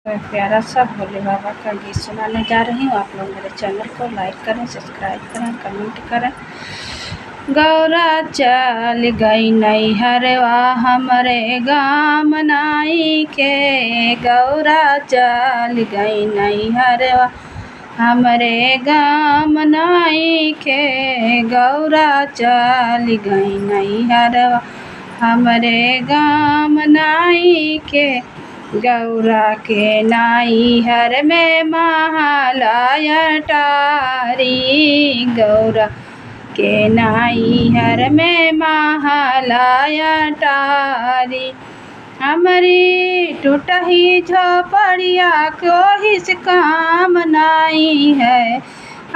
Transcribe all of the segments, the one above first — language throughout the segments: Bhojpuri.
मैं प्यारा सा भोले बाबा का गीत सुनाने जा रही हूँ। आप लोग मेरे चैनल को लाइक करें, सब्सक्राइब करें, कमेंट करें। गौरा चल गई नैहरवा हमरे गाम नाई के, गौरा चल गई नैहरवा हमरे गाम नाई के, गौरा चल गई नैहरवा हमरे गाम नाई के, गौरा के नैहर में महालया टारी, गौरा के नैहर में महालया टारी। हमारी टूटही झोपड़िया कोई से काम नहीं है,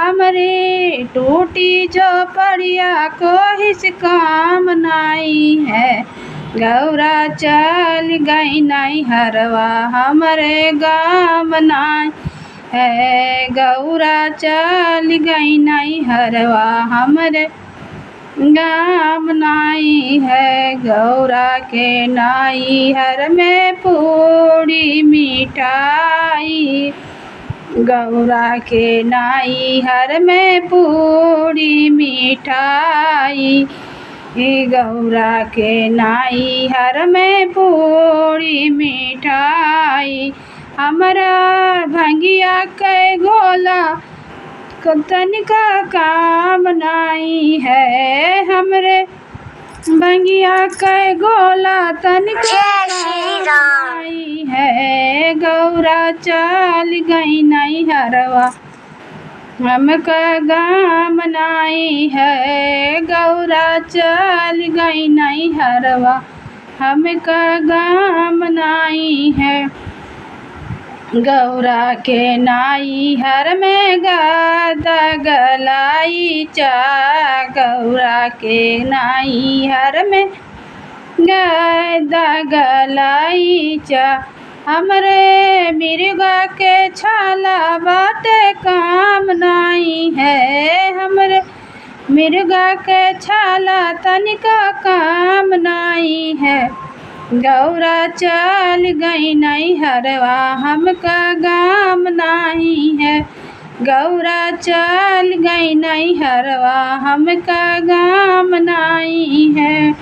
हमारी टूटी झोपड़िया कोई से काम नहीं है, गौरा चल गई नैहरवा हमरे गाम नाई है, गौरा चल गई नैहरवा हमरे गाम नाई है, गौरा के नैहर में पूरी मिठाई, गौरा के नैहर में पूरी मिठाई, गौरा के नैहर में पूरी मिठाई। हमारा भंगिया के गोला तनिका काम नहीं है, हमरे भंगिया के गोला तनिका काम नहीं है, गौरा चल गई नैहरवा हमका गाम नाई है, गौरा चल गई नैहरवा हमका गाम नाई है, गौरा के नैहर में गदा गलाइचा, गौरा के नैहर में गदा गलाइचा, हमरे मिर्गा के छाला बाटे काम नहीं है, हमरे मिर्गा के छाला तनिका काम नहीं है, गौरा चल गई नैहरवा हमका गाम नहीं है, गौरा चल गई नैहरवा हमका गाम नहीं है।